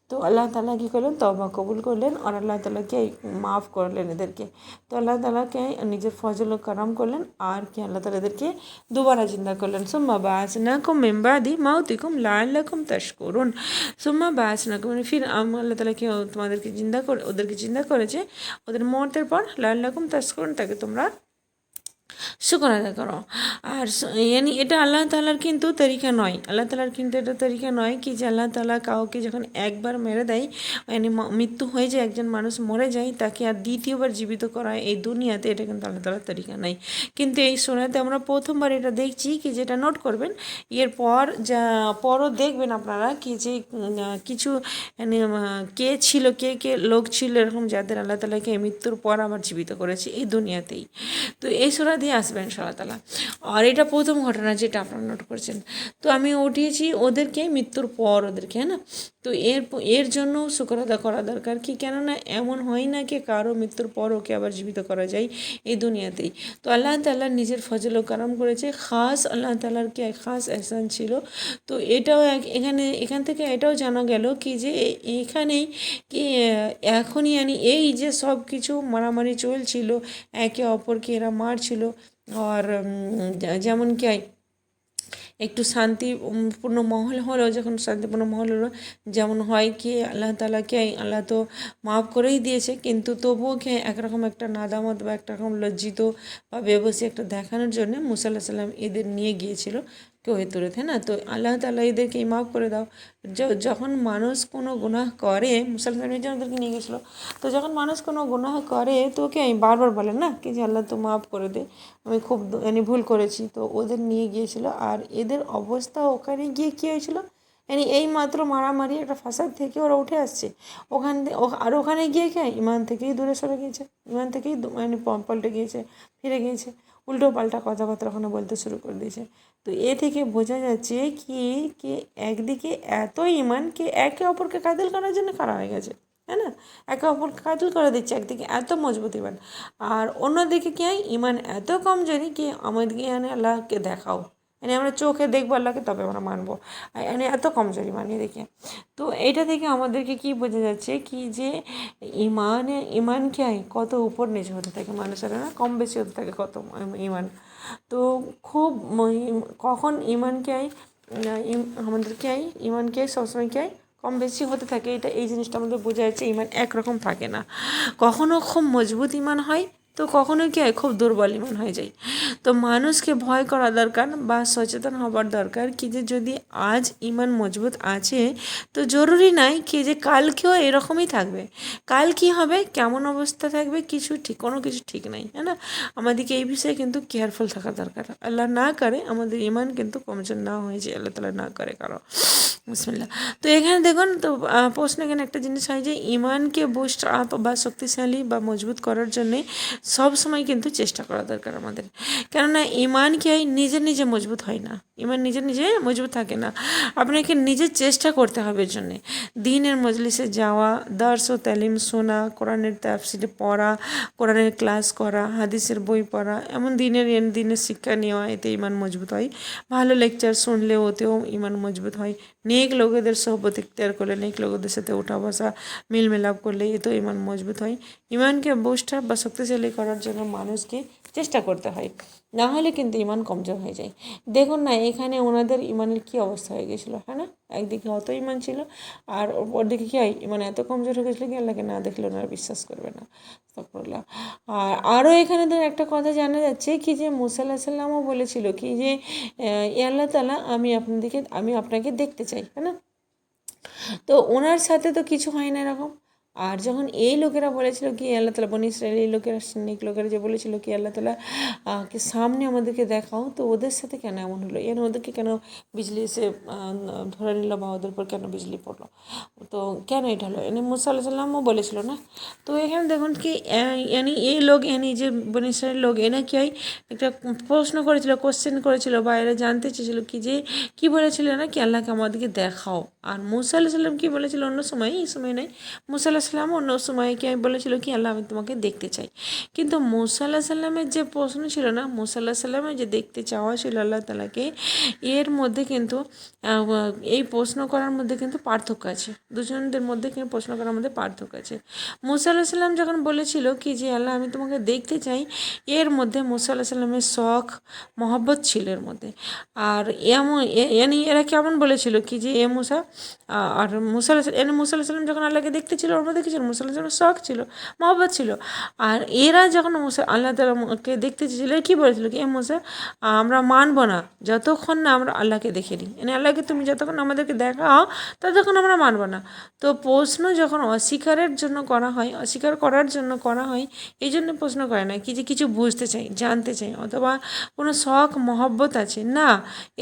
তো আল্লাহ তাআলা কী করলেন, তওবা কবুল করলেন আর আল্লাহ তাআলাকে মাফ করলেন এদেরকে। তো আল্লাহ তাআলাকে নিজের ফজল ও কারাম করলেন, আর কি আল্লাহ তাআলা এদেরকে দুবারা জিন্দা করলেন। সুম্মা বাআসনাকুম মিন বাদি মাউতিকুম লাআল্লাকুম তাশকুরুন, সুম্মা বাআসনাকুম ফির আল্লাহ তাআলা কি ওদেরকে জিন্দা করেছে ওদের মওতের পর, লাআল্লাকুম তাশকুরুন, তাকে তোমরা শুকর আদায় করো। আর এটা আল্লাহ তাআলার কিন্তু তরিকা নয়, আল্লাহ তাআলার কিন্তু এটা তরিকা নয় কি যে আল্লাহ তাআলা কাউকে যখন একবার মেরে দেয়, মৃত্যু হয়ে যায়, একজন মানুষ মরে যায়, তাকে আর দ্বিতীয়বার জীবিত করা এই দুনিয়াতে, এটা কিন্তু আল্লাহ তাআলার তরিকা নাই। কিন্তু এই সূরাতে আমরা প্রথমবার এটা দেখছি কি, যেটা নোট করবেন, এরপর পরও দেখবেন আপনারা কি যে কিছু কে ছিল, কে লোক ছিল এরকম যাদের আল্লাহ তাআলাকে মৃত্যুর পর আবার জীবিত করেছে এই দুনিয়াতেই। তো এই সূরা দিয়ে আসবেন ইনশাআল্লাহ তাআলা। আর এটা প্রথম ঘটনা যেটা আপনারা নোট করছেন। তো আমি উঠিয়েছি ওদেরকে মৃত্যুর পর ওদেরকে, হ্যাঁ না। তো এর জন্য শুকর আদায় করা দরকার, কি কেননা এমন হয় না কি কারো মৃত্যুর পর ওকে আবার জীবিত করা যায় এই দুনিয়াতেই। তো আল্লাহ তাআলা নিজের ফজল ও কারাম করেছে, খাস আল্লাহ তাআলার কি খাস এহসান ছিল। তো এটাও এখান থেকে এটাও জানা গেল কি যে এখানেই কি এখনই এই যে সব কিছু মারামারি চলছিল, একে অপরকে এরা মারছিল, আর যেমন কি একটু শান্তিপূর্ণ মহল হলো, যখন শান্তিপূর্ণ মহল হলো, যেমন হয় কি আল্লাহ তাআলাকে আল্লাহ তো মাফ করেই দিয়েছে, কিন্তু তবুও কি একরকম একটা নাদামত বা একটা রকম লজ্জিত বা বেবসি একটা দেখানোর জন্য মুসা আলাইহিস সালাম এদের নিয়ে গিয়েছিল কোহেতুরে, তাই না। তো আল্লাহ তাআলা এদেরকে মাফ করে দাও। যখন মানুষ কোনো গুনাহ করে, মুসা আলাইহিস সালামের জন্য ওদেরকে নিয়ে গেছিলো, তো যখন মানুষ কোনো গুনাহ করে তো ওকে বারবার বলেন না কি যে আল্লাহ তো মাফ করে দে, আমি খুব ভুল করেছি। তো ওদের নিয়ে গিয়েছিল, আর এদের অবস্থা ওখানে গিয়ে কী হয়েছিল, এই মাত্র মারামারি একটা ফাসাদ থেকে ওরা উঠে আসছে, আর ওখানে গিয়ে ইমান থেকেই দূরে সরে গিয়েছে, ইমান থেকেই পাল্টে গিয়েছে, ফিরে গিয়েছে, উল্টো পাল্টা কথাবার্তা ওখানে বলতে শুরু করে দিয়েছে। তো এ থেকে বোঝা যাচ্ছে কি একদিকে এত ইমান একে অপরকে কাতিল করার জন্য করা হয়ে গেছে, তাই না? একে অপরকে কাতিল করে দিচ্ছে, একদিকে এত মজবুত ইমান, আর অন্যদিকে কি হয়, ইমান এত কমজোরি কি আমাদেরকে আল্লাহকে দেখাও, আমরা চোখে দেখবো আল্লাহকে, তবে আমরা মানবো, এত কমজোরি মানিয়ে দেখে। তো এইটা থেকে আমাদেরকে কি বোঝা যাচ্ছে কি যে ইমান কি হয়, কত উপর নিচে হতে থাকে মানুষের, না কম বেশি হতে থাকে কত ইমান। তো খুব কখন ইমান কি হয়, আমাদের কি হয়, ইমান কি হয় সবসময় কি হয়, কম বেশি হতে থাকে। এই জিনিসটা আমাদের বোঝা যাচ্ছে, ইমান একরকম থাকে না, কখনো খুব মজবুত ইমান হয়, তো কখনো কি হয় খুব দুর্বল ইমান হয়ে যায়। তো মানুষকে ভয় করা দরকার বা সচেতন হবার দরকার কি যে যদি আজ ইমান মজবুত আছে, তো জরুরি নাই কি যে কালকেও এরকমই থাকবে, কাল কি হবে, কেমন অবস্থা থাকবে, কোনো কিছু ঠিক নাই, হ্যাঁ না? আমাদেরকে এই বিষয়ে কিন্তু কেয়ারফুল থাকা দরকার, আল্লাহ না করে আমাদের ইমান কিন্তু কমজোর না হয়ে যায়, আল্লাহ তাআলা না করে কারো। বিসমিল্লাহ। তো এখানে দেখুন, তো প্রশ্ন এখানে একটা জিনিস হয় যে ইমানকে বুস্ট আপ বা শক্তিশালী বা মজবুত করার জন্যে সব সময় কিন্তু চেষ্টা করা দরকার আমাদের, কেননা ইমান কি হয় নিজে মজবুত হয় না, ইমান নিজে মজবুত থাকে না, আপনাকে নিজের চেষ্টা করতে হবে এর জন্যে, দিনের মজলিসে যাওয়া, দর্স ও তালিম শোনা, কোরআনের তাফসির পড়া, কোরআনের ক্লাস করা, হাদিসের বই পড়া, এমন দিনের শিক্ষা নেওয়া, এতে ইমান মজবুত হয়। ভালো লেকচার শুনলে ওতেও ইমান মজবুত হয়। নেক লোকেদের সোহবত ইখতিয়ার করলে, নেক লোকেদের সাথে ওঠা বসা মিল মিলাপ করলে এতেও ইমান মজবুত হয়। ইমানকে বুস্ট আপ বা শক্তিশালী করার জন্য মানুষকে চেষ্টা করতে হয়, না হলে কিন্তু ইমান কমজোর হয়ে যায়। দেখুন না, এখানে ওনাদের ইমানের কী অবস্থা হয়ে গেছিলো, হ্যাঁ না? একদিকে অত ইমান ছিল, আর ওপরদিকে কী হয়, ইমান এত কমজোর হয়ে গেছিলো কি আল্লাহকে না দেখলে ওনারা বিশ্বাস করবে না। আস্তাগফিরুল্লাহ। আর আরও এখানে তো একটা কথা জানা যাচ্ছে কি যে মুসা আলাইহিস সালামও বলেছিল কি যে আল্লাহ তাআলা আমি আপনাকে দেখতে চাই, হ্যাঁ না? তো ওনার সাথে তো কিছু হয় না এরকম। আর যখন এই লোকেরা বলেছিল কি আল্লাহ তাআলা, বনি ইসরাইল লোকেরা, নেক লোকেরা যে বলেছিল কি আল্লাহ তাআলা কে সামনে আমাদেরকে দেখাও, তো ওদের সাথে কেন এমন হলো, ওদেরকে কেন বিজলি এসে ধরে নিল বা ওদের উপর কেন বিজলি পড়লো, তো কেন এটা হলো, মুসা আলাইহিস সালামও বলেছিল না? তো এখানে দেখুন কি এই লোক যে বনি ইসরাইল লোক কি হয়, একটা প্রশ্ন করেছিল, কোশ্চেন করেছিল, বাইরে জানতে চেয়েছিল কি যে কি বলেছিল না কি আল্লাহকে আমাদেরকে দেখাও। আর মুসা আলাইহিস সালাম কি বলেছিল অন্য সময়, এই সময় নয়, মুসা আলাইহিস সালাম অন্য সময় কি বলেছিল কি আল্লাহ আমি তোমাকে দেখতে চাই। কিন্তু মুসা আলাইহিস সালামের যে প্রশ্ন ছিল না, মুসা আলাইহিস সালামের যে দেখতে চাওয়া ছিল আল্লাহ তাআলাকে, এর মধ্যে কিন্তু এই প্রশ্ন করার মধ্যে কিন্তু পার্থক্য আছে, দুজনদের মধ্যে কিন্তু প্রশ্ন করার মধ্যে পার্থক্য আছে। মুসা আলাইহিস সালাম যখন বলেছিল কি যে আল্লাহ আমি তোমাকে দেখতে চাই, এর মধ্যে মুসা আলাইহিস সালামের শখ মহব্বত ছিল এর মধ্যে। আর এরা কেমন বলেছিল কি যে মুসা, আর মুসা আলাইহিস সালাম যখন আল্লাহকে দেখতে ছিল, ওর মধ্যে কি ছিল, মুসা আলাইহিস সালামের শখ ছিল, মহব্বত ছিল। আর এরা যখন আল্লাহ তাআলাকে দেখতে চেয়েছিল, কী বলেছিল কি মুসা আমরা মানবো না যতক্ষণ না আমরা আল্লাহকে দেখে নিই, আল্লাহকে তুমি যতক্ষণ আমাদেরকে দেখাও ততক্ষণ আমরা মানবো না। তো প্রশ্ন যখন অস্বীকারের জন্য করা হয়, অস্বীকার করার জন্য করা হয়, এই জন্য প্রশ্ন করে না কি যে কিছু বুঝতে চাই, জানতে চাই, অথবা কোনো শখ মহব্বত আছে, না,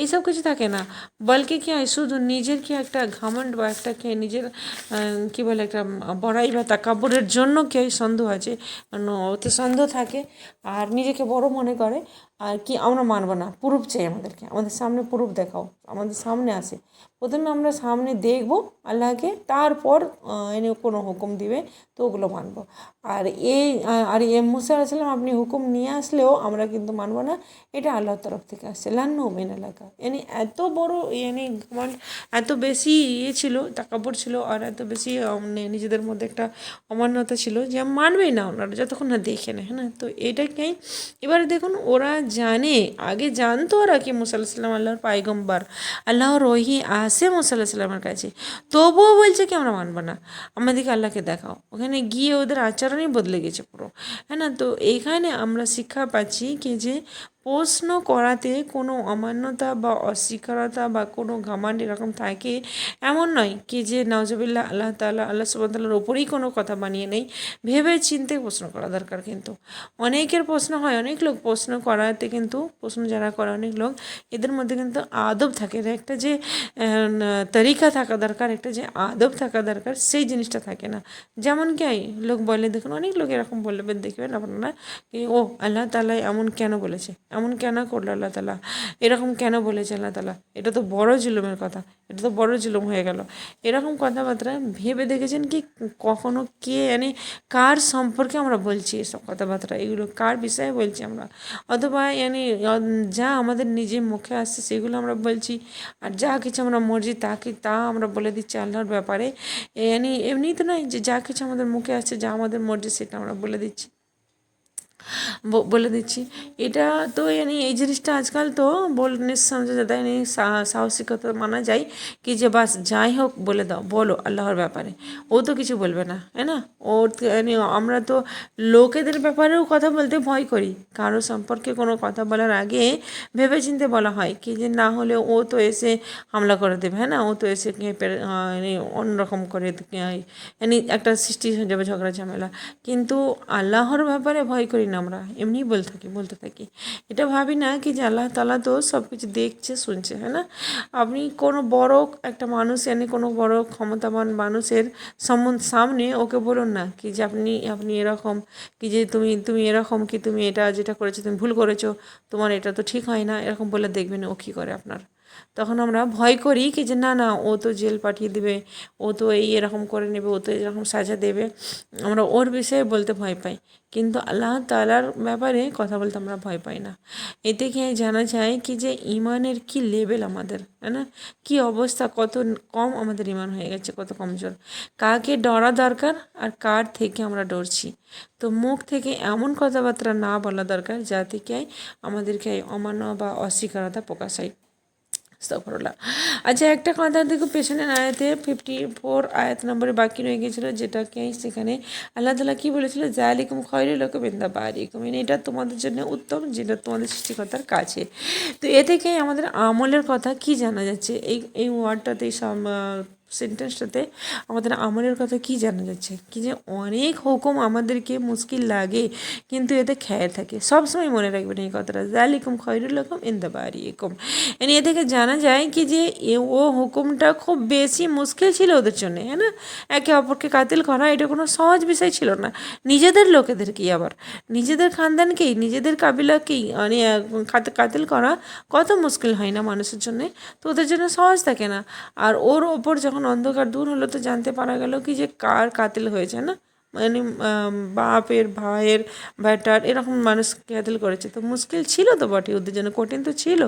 এইসব কিছু থাকে না। বলকে কী হয়, শুধু নিজের কি একটা ঘমণ্ড বা একটা নিজের কী বলে একটা বড়াই বা তাকাব্বুরের জন্য কি হয় সন্দেহ আছে, ওতে সন্দেহ থাকে, আর নিজেকে বড় মনে করে, আর কি আমরা মানব না, প্রুফ চাই আমাদেরকে, আমাদের সামনে প্রুফ দেখাও, আমাদের সামনে আসে, প্রথমে আমরা সামনে দেখব আল্লাহকে, তারপর কোনো হুকুম দিবে, তো ওগুলো মানব। আর মুসা আলাইহিস সালাম আপনি হুকুম নিয়ে আসলেও আমরা কিন্তু মানব না, এটা আল্লাহর তরফ থেকে আসছে, লান্নু মিন এলাকা, এত বড় ঘমন্ড, এত বেশি ছিল, তাকাব্বুর ছিল, আর এত বেশি নিজেদের মধ্যে একটা অমান্যতা ছিল যে মানবেই না ওনারা যতক্ষণ না দেখে নেয়, হ্যাঁ না? তো এটাকেই এবারে দেখুন, ওরা আগে জানতো ওরা কি মুসা আলাইহিস সালাম আল্লাহর পায়গম্বর, আল্লাহর ওহী আসে মুসা আলাইহিস সালামের কাছে, তবুও বলছে কি আমরা মানব না, আমাদেরকে আল্লাহকে দেখাও। ওখানে গিয়ে ওদের আচরণই বদলে গেছে পুরো, হ্যাঁ না? তো এইখানে আমরা শিক্ষা পাচ্ছি কি যে প্রশ্ন করাতে কোনো অমান্যতা বা অস্বীকারতা বা কোনো ঘামান্ড এরকম থাকে এমন নয় কি যে নাউজুবিল্লাহ আল্লাহ তাআলা আল্লাহ সুবহানাহু ওয়া তাআলার ওপরেই কোনো কথা বানিয়ে নেই। ভেবে চিন্তে প্রশ্ন করা দরকার। কিন্তু অনেকের প্রশ্ন হয়, অনেক লোক প্রশ্ন করাতে কিন্তু প্রশ্ন যারা করে অনেক লোক, এদের মধ্যে কিন্তু আদব থাকে না, একটা যে তরিকা থাকা দরকার, একটা যে আদব থাকা দরকার, সেই জিনিসটা থাকে না। যেমন কি লোক বলে, দেখুন অনেক লোক এরকম বলবেন, দেখবেন আপনারা কি ও আল্লাহ তাআলা এমন কেন বলেছে, এমন কেন করলো আল্লাহ তাআলা, এরকম কেন বলেছে আল্লাহ তাআলা, এটা তো বড় জুলুমের কথা, এটা তো বড় জুলুম হয়ে গেল। এরকম কথাবার্তা ভেবে দেখেছেন কি কখনো কে কার সম্পর্কে আমরা বলছি এসব কথাবার্তা, এগুলো কার বিষয়ে বলছি আমরা, অথবা যা আমাদের নিজের মুখে আসছে সেগুলো আমরা বলছি, আর যা কিছু আমরা মর্জি তা আমরা বলে দিচ্ছি আল্লাহর ব্যাপারে। এমনি তো নয় যে যা কিছু আমাদের মুখে আসছে, যা আমাদের মর্জি সেটা আমরা বলে দিচ্ছি। এটা তো এই জিনিসটা আজকাল তো নিঃসন্দেহে যাতে সাহসিকতা মানা যায় কি যে বাস যাই হোক বলে দাও, বলো আল্লাহর ব্যাপারে, ও তো কিছু বলবে না, তাই না? ওর আমরা তো লোকেদের ব্যাপারেও কথা বলতে ভয় করি। কারো সম্পর্কে কোনো কথা বলার আগে ভেবে চিন্তে বলা হয় কি যে না হলে ও তো এসে হামলা করে দেবে, হ্যাঁ না, ও তো এসে অন্যরকম করে একটা সৃষ্টি হয়ে যাবে, ঝগড়া ঝামেলা। কিন্তু আল্লাহর ব্যাপারে ভয় করি না আমরা, এমনি বলতে থাকি। এটা ভাবি না কি যে আল্লাহ তাআলা তো সব কিছু দেখছে, শুনছে, হ্যাঁ না? আপনি কোনো বড় একটা মানুষ কোনো বড় ক্ষমতাবান মানুষের সামনে ওকে বলুন না কি যে আপনি এরকম কি যে তুমি এরকম কি তুমি এটা যেটা করেছো তুমি ভুল করেছো, তোমার এটা তো ঠিক হয় না, এরকম বলে দেখবেন ও কী করে আপনার। তখন আমরা ভয় করি কি যে না ও তো জেল পাঠিয়ে দেবে, ও তো এরকম করে নেবে, ও তো এরকম সাজা দেবে, আমরা ওর বিষয়ে বলতে ভয় পাই। কিন্তু আল্লাহ তাআলার ব্যাপারে কথা বলতে আমরা ভয় পাই না। এতে কি জানা যায় কি যে ইমানের কি লেভেল আমাদের, তাই না? কী অবস্থা, কত কম আমাদের ইমান হয়ে গেছে, কত কমজোর। কাকে ডরা দরকার আর কার থেকে আমরা ডরছি। তো মুখ থেকে এমন কথাবার্তা না বলা দরকার যাতে কি আমাদেরকে অমান্য বা অস্বীকারতা প্রকাশ হয়। আস্তাগফিরুল্লাহ। আচ্ছা, একটা কথা দেখো, পেছনের আয়াতে 54 আয়াত নম্বরে বাকি রয়ে গেছিলো, যেটাকে সেখানে আল্লাহ তাআলা কী বলেছিল, যালিকুম খায়রুল লাকুম ইনদা বারিকুম, এটা তোমাদের জন্য উত্তম, যেটা তোমাদের সৃষ্টিকর্তার কাছে। তো এ থেকে আমাদের আমলের কথা কি জানা যাচ্ছে, এই ওয়ার্ডটাতে, এই সেন্টেন্সটাতে আমাদের আমলের কথা কি জানা যাচ্ছে কি যে অনেক হুকুম আমাদেরকে মুশকিল লাগে, কিন্তু এতে খেয়ে থাকে। সবসময় মনে রাখবেন এই কথাটা, যালিকুম খায়রুল লাকুম ইনদা বারিকুম। এ থেকে জানা যায় কি যে ও হুকুমটা খুব বেশি মুশকিল ছিল ওদের জন্য, হ্যাঁ না? একে অপরকে কাতিল করা এটা কোনো সহজ বিষয় ছিল না। নিজেদের লোকেদেরকেই, আবার নিজেদের খানদানকেই, নিজেদের কাবিলাকেই কাতিল করা কত মুশকিল হয় না মানুষের জন্যে? তো ওদের জন্য সহজ থাকে না। আর ওর ওপর যখন অন্ধকার দূর হলো তো জানতে পারা গেল কি যে কার কাতিল হয়েছে, না বাপের, ভাইয়ের, বেটার, এরকম মানুষ কাতিল করেছে। তো মুশকিল ছিল তো বটে, ওদের জন্য কঠিন তো ছিল,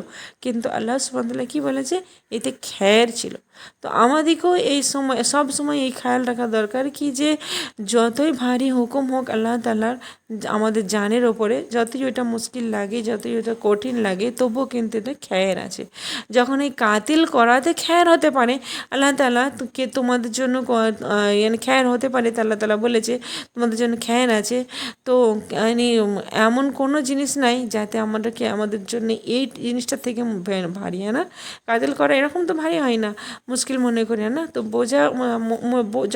কিন্তু আল্লাহ সুবহানাহু ওয়া তাআলা কী বলেছে, এতে খ্যার ছিল। তো আমাদেরকেও এই সময়, সব সময় এই খেয়াল রাখা দরকার কি যে যতই ভারী হুকুম হোক আল্লাহ তাআলার আমাদের জানের ওপরে, যতই ওটা মুশকিল লাগে, যতই ওটা কঠিন লাগে, তবুও কিন্তু এতে খ্যার আছে। যখন এই কাতিল করাতে খ্যার হতে পারে, আল্লাহ তাআলা তোমাদের জন্য খ্যার হতে পারে, তো আল্লাহ তাআলা বলেছে তোমাদের জন্য খ্যার আছে। তো এমন কোনো জিনিস নাই যাতে আমাদের জন্য এই জিনিসটা থেকে ভারী, না কাতিল করা এরকম তো ভারী হয় না, মুশকিল মনে করি না। তো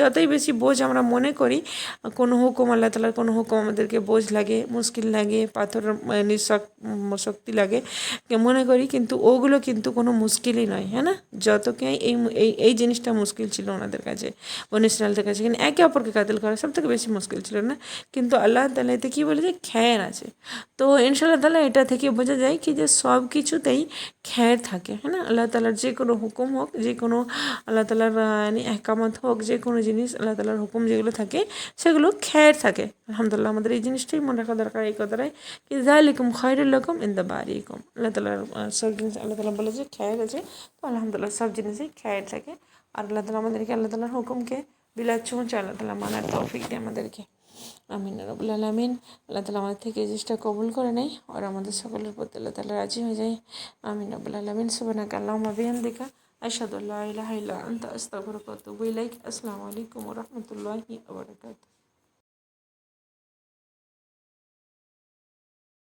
যতই বেশি বোঝ আমরা মনে করি, কোনো হুকুম, আল্লাহ তাআলার কোনো হুকুম আমাদেরকে বোঝ লাগে, মুশকিল লাগে, পাথর শক্তি লাগে মনে করি, কিন্তু ওগুলো কিন্তু কোনো মুশকিলই নয়, হ্যাঁ না? যতকে এই জিনিসটা মুশকিল ছিল ওনাদের কাছে, বনী ইসরাঈলদের কাছে, কিন্তু একে অপরকে কাতিল করা সব থেকে বেশি মুশকিল ছিল, না? কিন্তু আল্লাহ তাআলা এতে কী বলেছে, খ্যার আছে। তো ইনশাআল্লাহ তাআলা এটা থেকে বোঝা যায় কি যে সব কিছুতেই খ্যার থাকে, হ্যাঁ না? আল্লাহ তাআলার যে কোনো হুকুম হোক, যে কোনো আল্লাহ তাআলার এহকামত হোক, যে কোনো জিনিস আল্লাহ তাআলার হুকুম যেগুলো থাকে সেগুলো খ্যার থাকে। আলহামদুলিল্লাহ, আমাদের এই জিনিসটাই মনে রাখা দরকার, এই কথাটাই কি যালিকুম খায়রুল লাকুম ইনদা বারিকুম। আল্লাহ তাআলার সব জিনিস আল্লাহ তাআলা বলেছে খ্যার আছে, তো আলহামদুলিল্লাহ সব জিনিসই খ্যার থাকে। আর আল্লাহ তাআলা আমাদেরকে আল্লাহ তাআলার হুকুমকে বিলাচ্ছ আল্লাহ তাআলা মানার তৌফিক দেয় আমাদেরকে। আমিন রাব্বুল আলামিন। আল্লাহ তাআলা আমাদের থেকে এই জিনিসটা কবুল করে নেয়, আর আমাদের সকলের প্রতি আল্লাহ তাআলা রাজি হয়ে যায়। আমিন রাব্বুল আলামিন। সুবহানাকা আল্লাহুম্মা বিহামদিকা আশহাদু আল্লা ইলাহা ইল্লা আনতা আস্তাগফিরুকা ওয়া আতুবু ইলাইক। আসসালামু আলাইকুম ওয়া রাহমাতুল্লাহি ওয়া বারাকাতুহু।